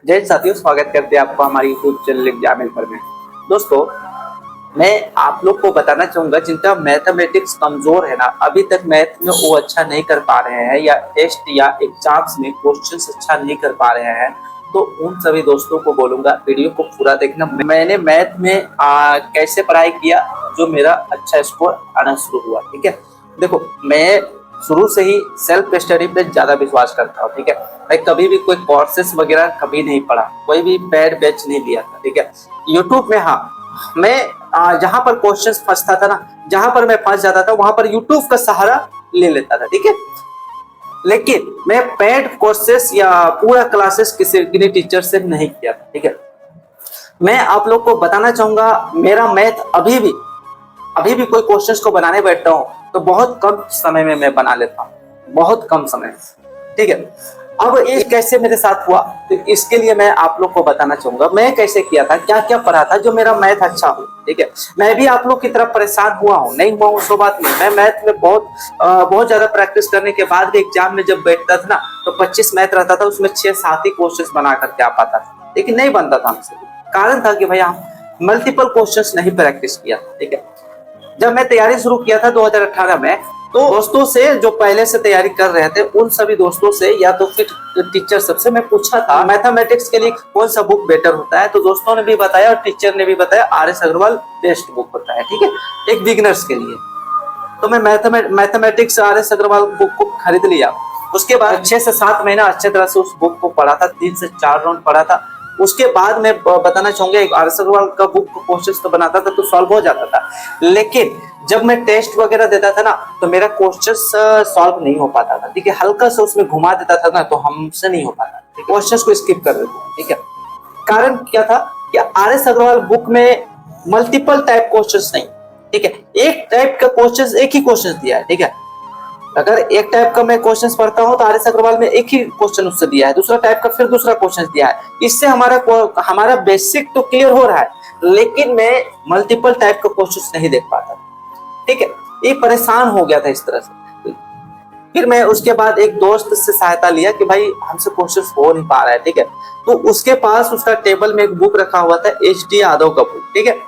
जय साथियों, स्वागत करते हैं आपको हमारी यूट्यूब चैनल एग्जामिन पर में। दोस्तों, मैं आप लोग को बताना चाहूंगा जिनका मैथमेटिक्स कमजोर है ना, अभी तक मैथ में वो अच्छा नहीं कर पा रहे हैं या टेस्ट या एग्जाम्स में क्वेश्चंस अच्छा नहीं कर पा रहे हैं, तो उन सभी दोस्तों को बोलूंगा वीडियो को पूरा देखना। मैंने मैथ में कैसे पढ़ाई किया जो मेरा अच्छा स्कोर आना शुरू हुआ। ठीक है, देखो मैं शुरू से ही सेल्फ स्टडी पे ज्यादा विश्वास करता हूँ। ठीक है, मैं कभी भी कोई कोर्सेस वगैरह कभी नहीं पढ़ा, कोई भी पेड बैच नहीं लिया था। ठीक है, यूट्यूब में हाँ, मैं जहां पर क्वेश्चंस फंसता था ना, जहां पर मैं फंस जाता था वहां पर यूट्यूब का सहारा ले लेता था। ठीक है, लेकिन मैं पेड कोर्सेस या पूरा क्लासेस किसी टीचर से नहीं किया था। ठीक है, मैं आप लोग को बताना चाहूंगा मेरा मैथ अभी भी कोई क्वेश्चंस को बनाने बैठता हूँ तो बहुत कम समय में मैं बना लेता हूँ, बहुत कम समय में। ठीक है, अब ये कैसे मेरे साथ हुआ तो इसके लिए मैं आप लोग को बताना चाहूंगा मैं कैसे किया था, क्या क्या पढ़ा था जो मेरा मैथ अच्छा हो। ठीक है, मैं भी आप लोग की तरफ परेशान हुआ हूँ, नहीं हुआ हूँ सो बात नहीं। मैं मैथ में बहुत ज्यादा प्रैक्टिस करने के बाद भी एग्जाम में जब बैठता था ना तो 25 मैथ रहता था, उसमें 6-7 ही क्वेश्चन बना करके आ पाता था, लेकिन नहीं बनता था हमसे। कारण था कि भैया मल्टीपल क्वेश्चन नहीं प्रैक्टिस किया। ठीक है, जब मैं तैयारी शुरू किया था 2018 में, तो दोस्तों से जो पहले से तैयारी कर रहे थे उन सभी दोस्तों से या तो फिर टीचर सबसे मैं पूछा था मैथमेटिक्स के लिए कौन सा बुक बेटर होता है, तो दोस्तों ने भी बताया और टीचर ने भी बताया RS अग्रवाल बेस्ट बुक होता है। ठीक है, एक बिगिनर्स के लिए। तो मैं मैथमेटिक्स RS अग्रवाल बुक को खरीद लिया। उसके बाद 6 से 7 महीना अच्छे तरह से उस बुक को पढ़ा था, 3 से 4 राउंड पढ़ा था। उसके बाद मैं बताना चाहूंगा एक RS अग्रवाल का बुक क्वेश्चन तो बनाता था तो सॉल्व हो जाता था, लेकिन जब मैं टेस्ट वगैरह देता था ना तो मेरा क्वेश्चन सॉल्व नहीं हो पाता था। ठीक है, हल्का सा उसमें घुमा देता था ना तो हमसे नहीं हो पाता, क्वेश्चन को स्किप कर देते थे। ठीक है, कारण क्या था कि RS अग्रवाल बुक में मल्टीपल टाइप क्वेश्चन नहीं। ठीक है, एक टाइप का क्वेश्चन, एक ही क्वेश्चन दिया है। ठीक है, अगर एक टाइप का मैं क्वेश्चंस पढ़ता हूं तो RS अग्रवाल में एक ही क्वेश्चन उससे दिया है, दूसरा टाइप का फिर दूसरा क्वेश्चन दिया है। इससे हमारा बेसिक तो क्लियर हो रहा है, लेकिन मैं मल्टीपल टाइप का क्वेश्चंस नहीं देख पाता। ठीक है, ये परेशान हो गया था इस तरह से। फिर मैं उसके बाद एक दोस्त से सहायता लिया कि भाई हमसे क्वेश्चंस हो नहीं पा रहा है। ठीक है, तो उसके पास उसका टेबल में एक बुक रखा हुआ था, HD यादव का बुक। ठीक है,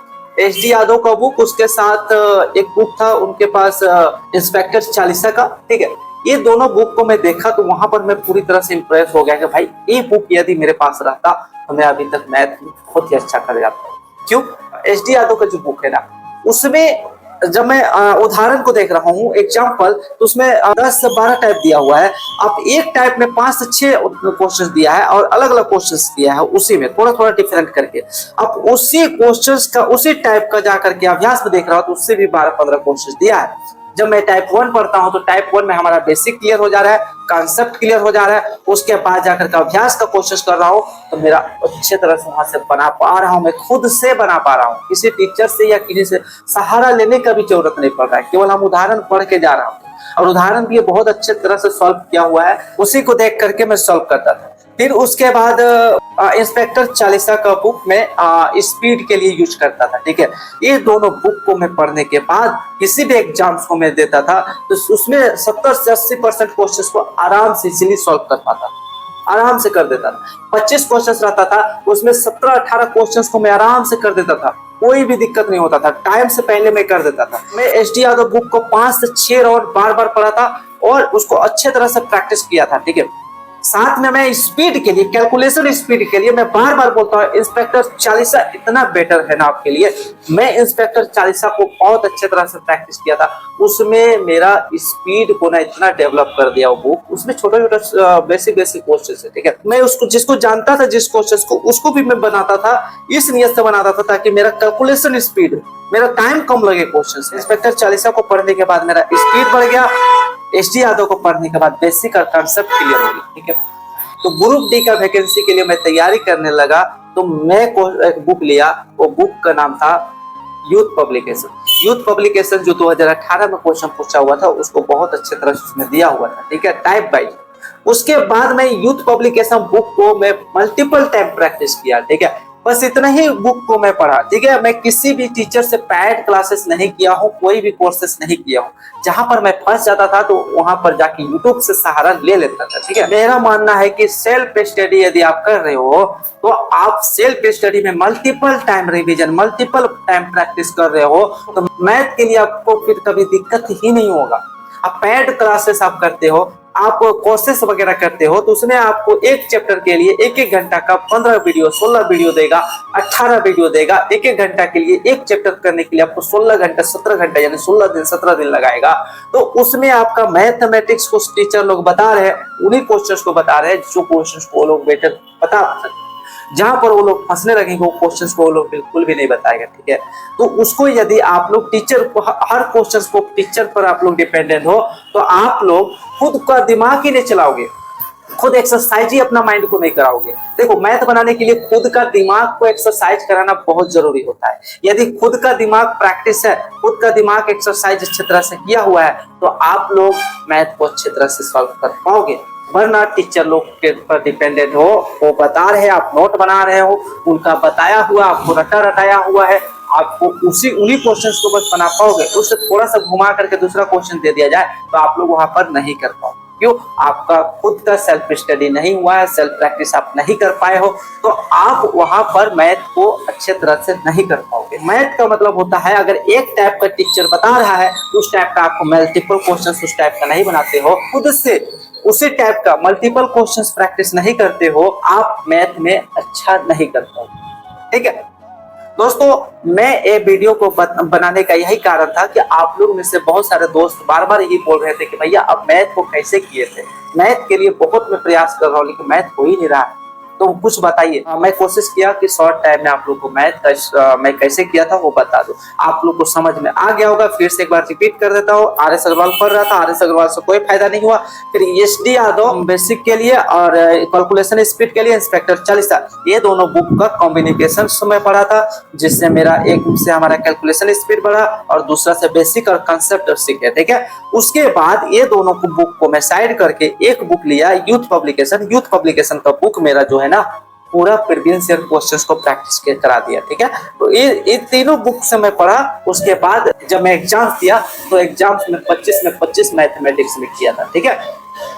HD यादव का बुक, उसके साथ एक बुक था उनके पास इंस्पेक्टर चालीसा का। ठीक है, ये दोनों बुक को मैं देखा तो वहां पर मैं पूरी तरह से इंप्रेस हो गया कि भाई ये बुक यदि मेरे पास रहता तो मैं अभी तक मैथ बहुत ही अच्छा कर जाता। क्यों? HD यादव का जो बुक है ना, उसमें जब मैं उदाहरण को देख रहा हूँ एग्जाम्पल, तो उसमें 10 से 12 टाइप दिया हुआ है। अब एक टाइप में 5 से 6 क्वेश्चन दिया है और अलग अलग क्वेश्चन दिया है, उसी में थोड़ा थोड़ा डिफरेंट करके। अब उसी क्वेश्चन का उसी टाइप का जाकर के अभ्यास में देख रहा हूँ तो उससे भी 12-15 क्वेश्चन दिया है। जब मैं टाइप 1 पढ़ता हूँ तो टाइप 1 में हमारा बेसिक क्लियर हो जा रहा है, कॉन्सेप्ट क्लियर हो जा रहा है, उसके बाद जाकर के अभ्यास का कोशिश कर रहा हूँ तो मेरा अच्छे तरह से वहां से बना पा रहा हूँ, मैं खुद से बना पा रहा हूँ, किसी टीचर से या किसी से सहारा लेने का भी जरूरत नहीं पड़ रहा है, केवल हम उदाहरण पढ़ के जा रहा हूँ और उदाहरण भी बहुत अच्छे तरह से सॉल्व किया हुआ है, उसी को देख करके मैं सॉल्व करता था। फिर उसके बाद इंस्पेक्टर चालीसा का बुक में स्पीड के लिए यूज करता था। ठीक है, ये दोनों बुक को मैं पढ़ने के बाद किसी भी एग्जाम्स को मैं देता था तो उसमें 70 से 80% क्वेश्चन को आराम से इजीली सॉल्व कर पाता, आराम से कर देता था। 25 क्वेश्चन रहता था, उसमें 17-18 क्वेश्चन को मैं आराम से कर देता था, कोई भी दिक्कत नहीं होता था, टाइम से पहले मैं कर देता था। मैं HD यादव बुक को 5 से 6 राउंड बार बार पढ़ा था और उसको अच्छे तरह से प्रैक्टिस किया था। ठीक है, साथ में मैं स्पीड के लिए, कैलकुलेशन स्पीड के लिए मैं बार बार बोलता हूँ इंस्पेक्टर चालीसा इतना बेटर है ना आपके लिए। मैं इंस्पेक्टर चालीसा को बहुत अच्छे तरह से प्रैक्टिस किया था, उसमें मेरा स्पीड को ना इतना डेवलप कर दिया वो बुक। उसमें छोटा छोटा बेसिक क्वेश्चन है। ठीक है, मैं उसको जिसको जानता था जिस क्वेश्चन को उसको भी मैं बनाता था, इस नियत से बनाता था ताकि मेरा कैलकुलेशन स्पीड, मेरा टाइम कम लगे क्वेश्चन से। इंस्पेक्टर चालीसा को पढ़ने के बाद मेरा स्पीड बढ़ गया, HD यादव को पढ़ने के बाद बेसिक और कॉन्सेप्ट क्लियर हो गया। ठीक है, तो ग्रुप D का वैकेंसी के लिए मैं तैयारी करने लगा तो मैं एक बुक लिया, वो बुक का नाम था यूथ पब्लिकेशन जो 2018 में क्वेश्चन पूछा हुआ था, उसको बहुत अच्छे तरह से उसमें दिया हुआ था। ठीक है, टाइप वाइज। उसके बाद मैं यूथ पब्लिकेशन बुक को मैं मल्टीपल टाइम प्रैक्टिस किया। ठीक है, बस इतना ही बुक को मैं पढ़ा, ठीक है। मैं किसी भी टीचर से पेड क्लासेस नहीं किया हूँ, कोई भी कोर्सेस नहीं किया हूँ। जहां पर मैं फंस जाता था तो वहां पर जाके यूट्यूब से सहारा ले लेता था, ठीक है। मेरा मानना है कि सेल्फ स्टडी यदि आप कर रहे हो तो आप सेल्फ स्टडी में multiple time revision, multiple time practice कर रहे हो तो मैथ के लिए आपको फिर कभी दिक्कत ही नहीं होगा। आप पेड क्लासेस आप करते हो, आप कोर्सेस वगैरह करते हो तो उसमें आपको एक चैप्टर के लिए एक एक घंटा का 15 वीडियो 16 वीडियो देगा, 18 वीडियो देगा। एक एक घंटा के लिए एक चैप्टर करने के लिए आपको 16 घंटा 17 घंटा यानी 16 दिन 17 दिन लगाएगा। तो उसमें आपका मैथमेटिक्स को टीचर लोग बता रहे हैं, उन्हीं क्वेश्चंस को बता रहे हैं जो क्वेश्चंस को वो लोग बेटर बता सकते। जहां पर वो लोग फंसने लगेंगे वो क्वेश्चंस को वो लोग बिल्कुल भी नहीं बताएगा, ठीक है। तो उसको यदि आप लोग टीचर को हर क्वेश्चंस को टीचर पर आप लोग डिपेंडेंट हो तो आप लोग खुद का दिमाग ही नहीं चलाओगे, खुद एक्सरसाइज ही अपना माइंड को नहीं कराओगे। देखो मैथ बनाने के लिए खुद का दिमाग को एक्सरसाइज कराना बहुत जरूरी होता है। यदि खुद का दिमाग प्रैक्टिस है, खुद का दिमाग एक्सरसाइज अच्छी तरह से किया हुआ है तो आप लोग मैथ को अच्छी तरह से सॉल्व कर पाओगे। वरना टीचर लोग के पर डिपेंडेंट हो, वो बता रहे हैं, आप नोट बना रहे हो, उनका बताया हुआ आपको रटाया हुआ है, आपको उन्हीं क्वेश्चंस को बस बना पाओगे। उससे थोड़ा सा घुमा करके दूसरा क्वेश्चन दे दिया जाए तो आप लोग वहां पर नहीं कर पाओगे। क्यों? आपका खुद का सेल्फ स्टडी नहीं हुआ है, सेल्फ प्रैक्टिस आप नहीं कर पाए हो तो आप वहां पर मैथ को अच्छे तरह से नहीं कर पाओगे। मैथ का मतलब होता है अगर एक टाइप का टीचर बता रहा है तो उस टाइप का आपको मल्टीपल क्वेश्चन उस टाइप का नहीं बनाते हो, खुद से उसी टाइप का मल्टीपल क्वेश्चंस प्रैक्टिस नहीं करते हो, आप मैथ में अच्छा नहीं कर पाओगे, ठीक है। दोस्तों मैं ये वीडियो को बनाने का यही कारण था कि आप लोग में से बहुत सारे दोस्त बार बार यही बोल रहे थे कि भैया अब मैथ को कैसे किए थे, मैथ के लिए बहुत मैं प्रयास कर रहा हूँ लेकिन मैथ हो ही नहीं रहा, तो कुछ बताइए। मैं कोशिश किया कि शॉर्ट टाइम में आप लोग को मैथ मैं कैसे किया था वो बता दूं, आप लोग को समझ में आ गया होगा। फिर से एक बार रिपीट कर देता हूँ। आर.एस. अग्रवाल पढ़ रहा था, आर.एस. अग्रवाल से कोई फायदा नहीं हुआ। फिर एस.डी. यादव बेसिक के लिए और कैलकुलेशन स्पीड के लिए इंस्पेक्टर चालीसा, ये दोनों बुक का कॉम्बिनेशन में पढ़ा था, जिससे मेरा एक से हमारा कैलकुलेशन स्पीड बढ़ा और दूसरा से बेसिक और कंसेप्ट सीखे, ठीक है। उसके बाद ये दोनों बुक को मैं साइड करके एक बुक लिया यूथ पब्लिकेशन का बुक मेरा जो है ना पूरा प्रीवियस ईयर क्वेश्चंस को प्रैक्टिस करा दिया, ठीक है। तो ये तीनों बुक से मैं पढ़ा। उसके बाद जब मैं एग्जाम दिया तो एग्जाम में 25 मैथमेटिक्स में किया था, ठीक है।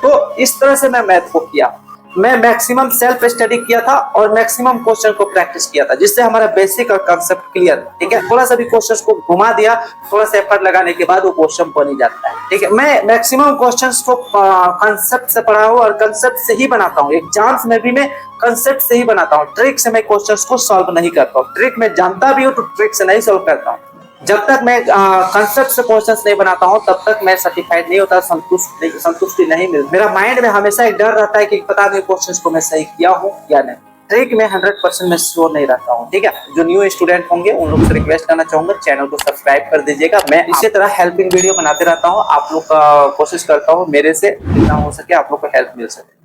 तो इस तरह से मैं मैथ को किया, मैं मैक्सिमम सेल्फ स्टडी किया था और मैक्सिमम क्वेश्चन को प्रैक्टिस किया था, जिससे हमारा बेसिक और कंसेप्ट क्लियर, ठीक है। थोड़ा सा भी क्वेश्चंस को घुमा दिया, थोड़ा सा एफर्ट लगाने के बाद वो क्वेश्चन बन ही जाता है, ठीक है। मैं मैक्सिमम क्वेश्चंस को कंसेप्ट से पढ़ा हूँ और कंसेप्ट से ही बनाता हूँ। एग्जाम्स में भी मैं कंसेप्ट से ही बनाता हूँ, ट्रिक से मैं क्वेश्चंस को सॉल्व नहीं करता हूँ। ट्रिक में जानता भी हूँ तो ट्रिक से नहीं सॉल्व करता हूँ। जब तक मैं कंसेप्ट से क्वेश्चंस नहीं बनाता हूं तब तक मैं सर्टिफाइड नहीं होता, संतुष्टि नहीं मिलती। मेरा माइंड में हमेशा एक डर रहता है कि पता नहीं क्वेश्चंस को मैं सही किया हूं या नहीं। ट्रिक में 100% मैं श्योर नहीं रहता हूं, ठीक है। जो न्यू स्टूडेंट होंगे उन लोग से रिक्वेस्ट करना चाहूंगा चैनल को सब्सक्राइब कर दीजिएगा। मैं इसी तरह हेल्पिंग वीडियो बनाते रहता हूँ, आप लोग का कोशिश करता हूँ मेरे से जितना हो सके आप लोग को हेल्प मिल सके।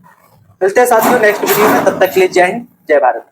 मिलते हैं साथियों नेक्स्ट वीडियो में, तब तक के लिए जय हिंद जय भारत।